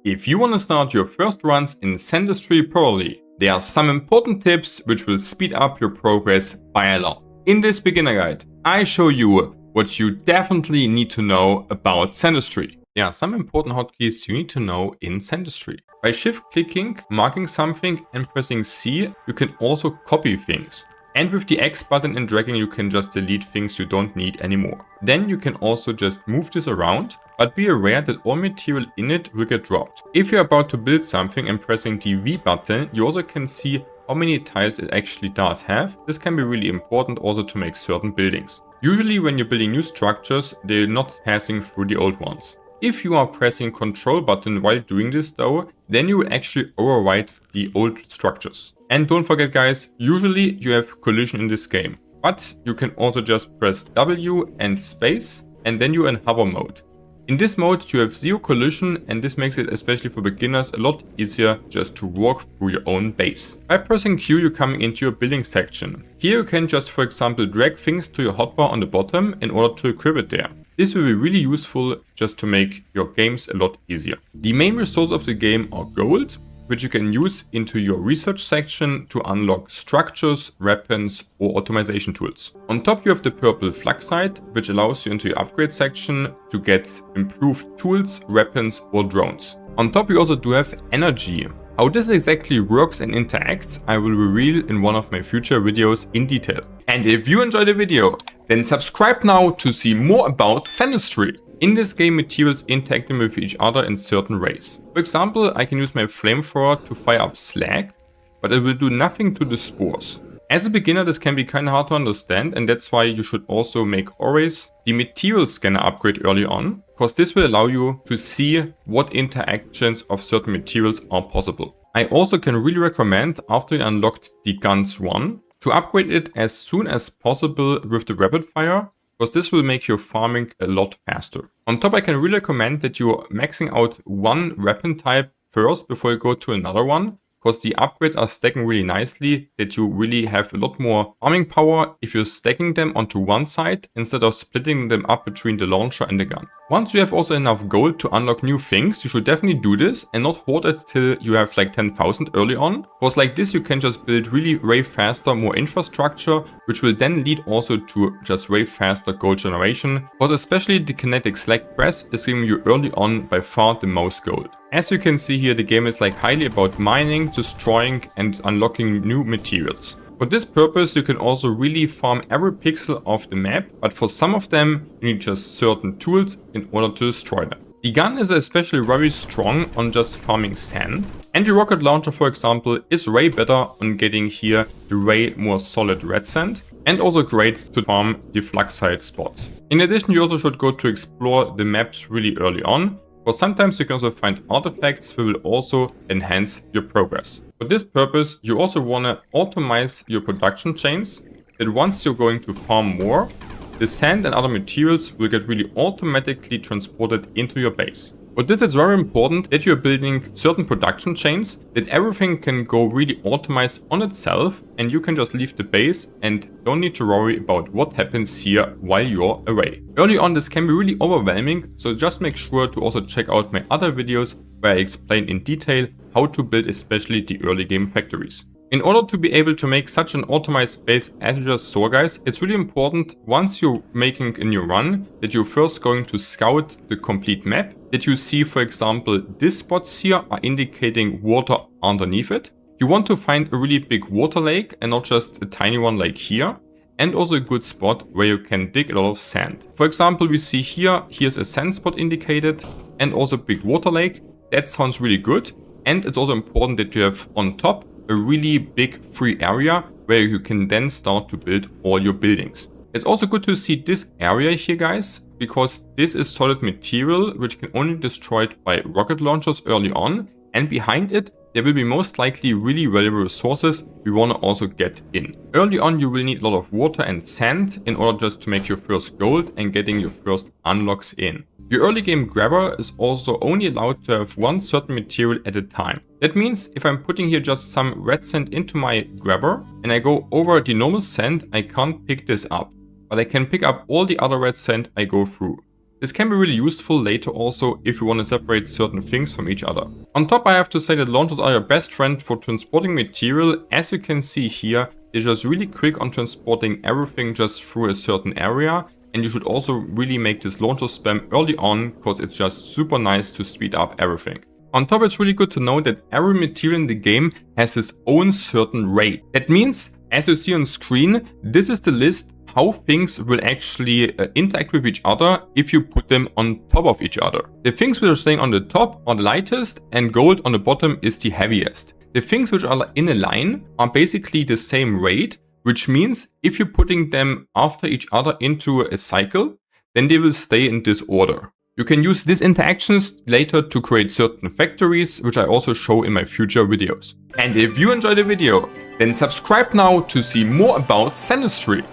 If you want to start your first runs in Sandustry properly, there are some important tips which will speed up your progress by a lot. In this beginner guide, I show you what you definitely need to know about Sandustry. There are some important hotkeys you need to know in Sandustry. By shift clicking, marking something and pressing C, you can also copy things. And with the X button and dragging, you can just delete things you don't need anymore. Then you can also just move this around, but be aware that all material in it will get dropped. If you're about to build something and pressing the V button, you also can see how many tiles it actually does have. This can be really important also to make certain buildings. Usually when you're building new structures, they're not passing through the old ones. If you are pressing Ctrl button while doing this though, then you will actually overwrite the old structures. And don't forget guys, usually you have collision in this game, but you can also just press W and space and then you're in hover mode. In this mode you have zero collision and this makes it especially for beginners a lot easier just to walk through your own base. By pressing Q you're coming into your building section. Here you can just for example drag things to your hotbar on the bottom in order to equip it there. This will be really useful just to make your games a lot easier. The main resource of the game are gold, which you can use into your research section to unlock structures, weapons or optimization tools. On top you have the purple fluxite, which allows you into your upgrade section to get improved tools, weapons or drones. On top you also do have energy. How this exactly works and interacts, I will reveal in one of my future videos in detail. And if you enjoyed the video, then subscribe now to see more about Sandustry. In this game, materials interacting with each other in certain ways. For example, I can use my flamethrower to fire up slag, but it will do nothing to the spores. As a beginner, this can be kinda hard to understand, and that's why you should also make always the material scanner upgrade early on, because this will allow you to see what interactions of certain materials are possible. I also can really recommend, after you unlocked the guns 1, to upgrade it as soon as possible with the rapid fire, because this will make your farming a lot faster. On top, I can really recommend that you're maxing out one weapon type first before you go to another one, because the upgrades are stacking really nicely, that you really have a lot more farming power if you're stacking them onto one side instead of splitting them up between the launcher and the gun. Once you have also enough gold to unlock new things, you should definitely do this and not hoard it till you have like 10,000 early on, because like this you can just build really way faster more infrastructure, which will then lead also to just way faster gold generation, because especially the kinetic slag press is giving you early on by far the most gold. As you can see here, the game is like highly about mining, destroying and unlocking new materials. For this purpose, you can also really farm every pixel of the map, but for some of them, you need just certain tools in order to destroy them. The gun is especially very strong on just farming sand, and the rocket launcher, for example, is way better on getting here the way more solid red sand, and also great to farm the fluxite spots. In addition, you also should go to explore the maps really early on, because sometimes you can also find artifacts that will also enhance your progress. For this purpose, you also want to optimize your production chains, that once you're going to farm more, the sand and other materials will get really automatically transported into your base. For this, it's very important that you're building certain production chains, that everything can go really optimized on itself and you can just leave the base and don't need to worry about what happens here while you're away. Early on, this can be really overwhelming, so just make sure to also check out my other videos where I explain in detail how to build especially the early game factories. In order to be able to make such an optimized base as you just saw guys, it's really important once you're making a new run that you're first going to scout the complete map, that you see for example these spots here are indicating water underneath it. You want to find a really big water lake and not just a tiny one like here, and also a good spot where you can dig a lot of sand. For example, we see here's a sand spot indicated and also a big water lake. That sounds really good, and it's also important that you have on top a really big free area where you can then start to build all your buildings. It's also good to see this area here guys, because this is solid material which can only be destroyed by rocket launchers early on, and behind it there will be most likely really valuable resources we want to also get in. Early on you will need a lot of water and sand in order just to make your first gold and getting your first unlocks in. Your early game grabber is also only allowed to have one certain material at a time. That means if I'm putting here just some red sand into my grabber and I go over the normal sand, I can't pick this up, but I can pick up all the other red sand I go through. This can be really useful later also if you want to separate certain things from each other. On top, I have to say that launchers are your best friend for transporting material. As you can see here, they're just really quick on transporting everything just through a certain area. And you should also really make this launcher spam early on, because it's just super nice to speed up everything. On top, it's really good to know that every material in the game has its own certain rate. That means, as you see on screen, this is the list how things will actually interact with each other if you put them on top of each other. The things which are staying on the top are the lightest, and gold on the bottom is the heaviest. The things which are in a line are basically the same rate, which means if you're putting them after each other into a cycle, then they will stay in this order. You can use these interactions later to create certain factories, which I also show in my future videos. And if you enjoyed the video, then subscribe now to see more about Sandustry.